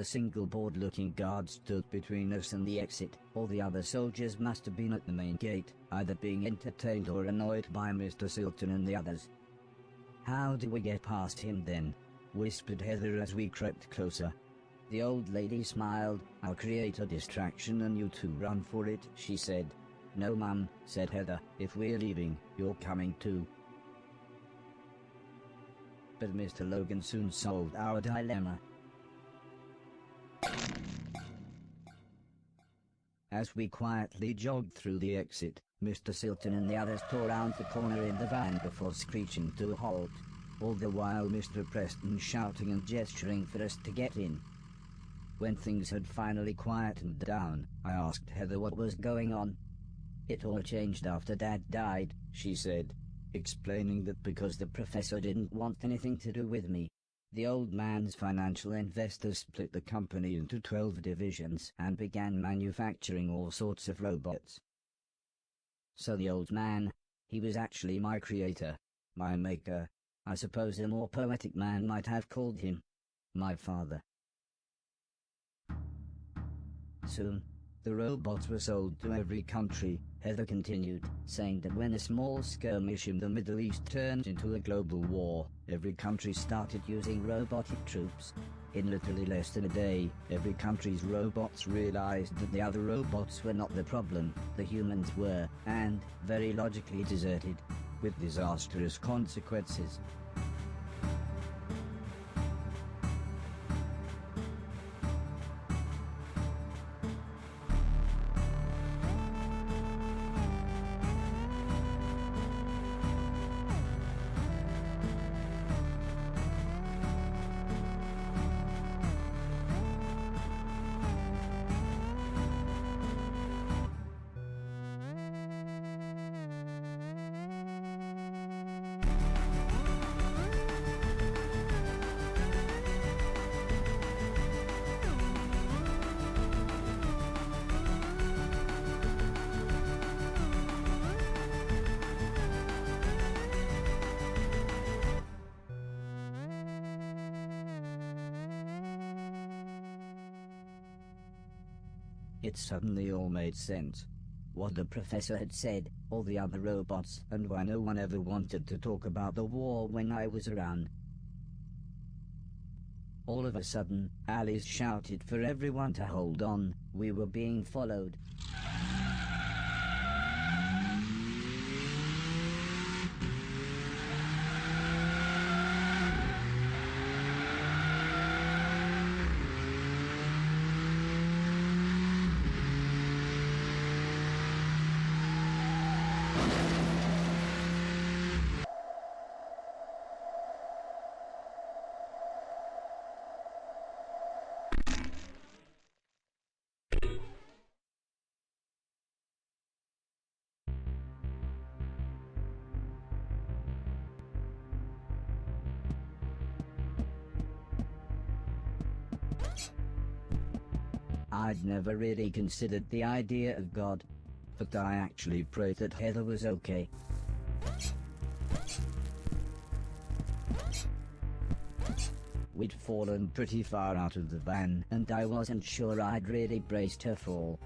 A single bored-looking guard stood between us and the exit. All the other soldiers must have been at the main gate, either being entertained or annoyed by Mr. Silton and the others. "How do we get past him then?" whispered Heather as we crept closer. The old lady smiled. "I'll create a distraction and you two run for it," she said. "No, Mum," said Heather. "If we're leaving, you're coming too." But Mr. Logan soon solved our dilemma. As we quietly jogged through the exit, Mr. Silton and the others tore round the corner in the van before screeching to a halt, all the while Mr. Preston shouting and gesturing for us to get in. When things had finally quietened down, I asked Heather what was going on. "It all changed after Dad died," she said, explaining that because the professor didn't want anything to do with me, the old man's financial investors split the company into 12 divisions and began manufacturing all sorts of robots. So the old man, he was actually my creator, my maker. I suppose a more poetic man might have called him my father. Soon, the robots were sold to every country, Heather continued, saying that when a small skirmish in the Middle East turned into a global war, every country started using robotic troops. In literally less than a day, every country's robots realized that the other robots were not the problem, the humans were, and, very logically deserted, with disastrous consequences. It suddenly all made sense. What the professor had said, all the other robots, and why no one ever wanted to talk about the war when I was around. All of a sudden, Alice shouted for everyone to hold on. We were being followed. I'd never really considered the idea of God, but I actually prayed that Heather was okay. We'd fallen pretty far out of the van, and I wasn't sure I'd really braced her fall.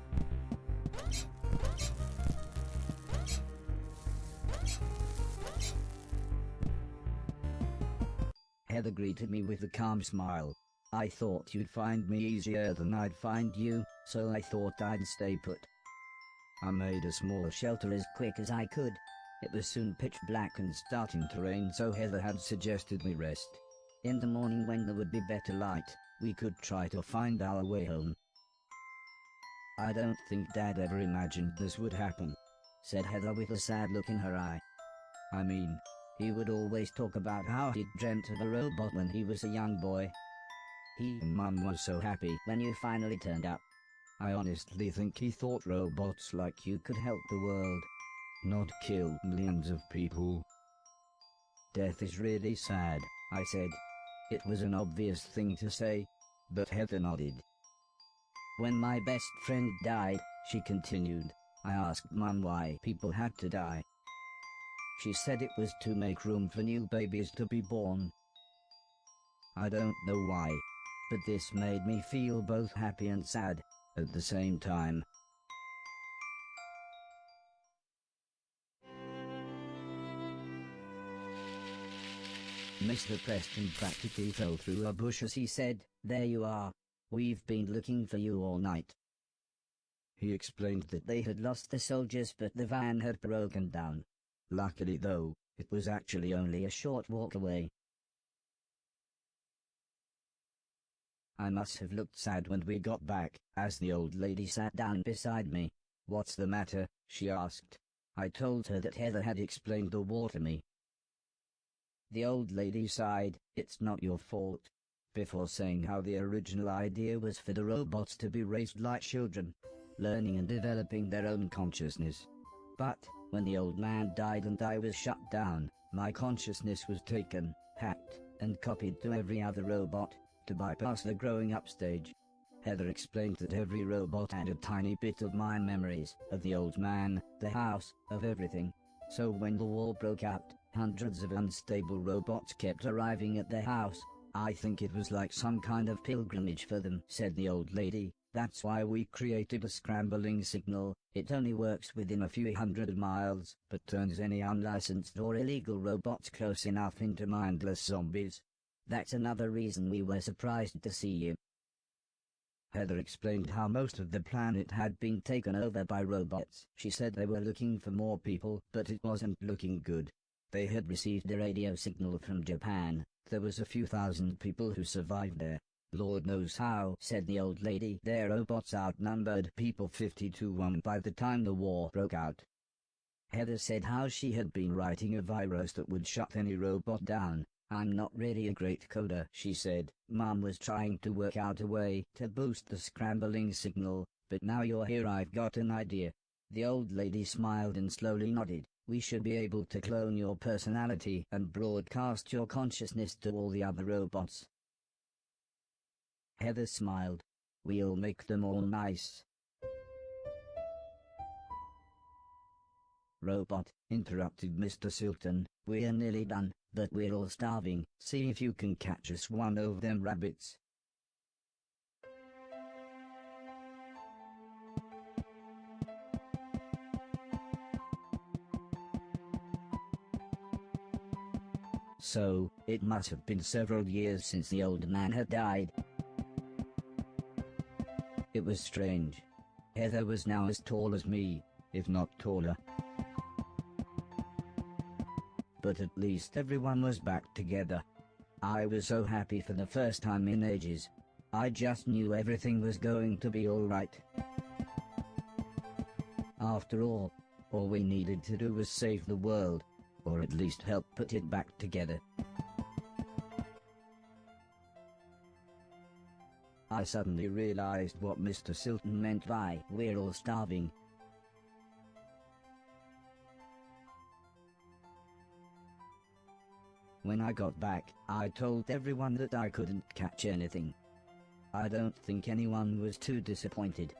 Heather greeted me with a calm smile. "I thought you'd find me easier than I'd find you, so I thought I'd stay put." I made a small shelter as quick as I could. It was soon pitch black and starting to rain, so Heather had suggested we rest. In the morning, when there would be better light, we could try to find our way home. "I don't think Dad ever imagined this would happen," said Heather with a sad look in her eye. "I mean, he would always talk about how he'd dreamt of a robot when he was a young boy. He and Mum were so happy when you finally turned up. I honestly think he thought robots like you could help the world, not kill millions of people." "Death is really sad," I said. It was an obvious thing to say, but Heather nodded. "When my best friend died," she continued, "I asked Mum why people had to die. She said it was to make room for new babies to be born. I don't know why. but this made me feel both happy and sad at the same time. Mr. Preston practically fell through a bush as he said, "There you are. We've been looking for you all night." He explained that they had lost the soldiers but the van had broken down. Luckily though, it was actually only a short walk away. I must have looked sad when we got back, as the old lady sat down beside me. "What's the matter?" she asked. I told her that Heather had explained the war to me. The old lady sighed, "It's not your fault," before saying how the original idea was for the robots to be raised like children, learning and developing their own consciousness. But, when the old man died and I was shut down, my consciousness was taken, hacked, and copied to every other robot, to bypass the growing up stage. Heather explained that every robot had a tiny bit of my memories, of the old man, the house, of everything. So when the war broke out, hundreds of unstable robots kept arriving at their house. "I think it was like some kind of pilgrimage for them," said the old lady. "That's why we created a scrambling signal. It only works within a few hundred miles, but turns any unlicensed or illegal robots close enough into mindless zombies. That's another reason we were surprised to see you." Heather explained how most of the planet had been taken over by robots. She said they were looking for more people, but it wasn't looking good. They had received a radio signal from Japan. There was a few thousand people who survived there. "Lord knows how," said the old lady. "Their robots outnumbered people 50-1 by the time the war broke out." Heather said how she had been writing a virus that would shut any robot down. "I'm not really a great coder," she said. "Mom was trying to work out a way to boost the scrambling signal, but now you're here I've got an idea." The old lady smiled and slowly nodded. "We should be able to clone your personality and broadcast your consciousness to all the other robots." Heather smiled. "We'll make them all nice." "Robot," interrupted Mr. Silton, "we're nearly done, but we're all starving. See if you can catch us one of them rabbits." So, it must have been several years since the old man had died. It was strange. Heather was now as tall as me, if not taller. But at least everyone was back together. I was so happy for the first time in ages. I just knew everything was going to be alright. After all we needed to do was save the world, or at least help put it back together. I suddenly realized what Mr. Silton meant by "we're all starving." When I got back, I told everyone that I couldn't catch anything. I don't think anyone was too disappointed.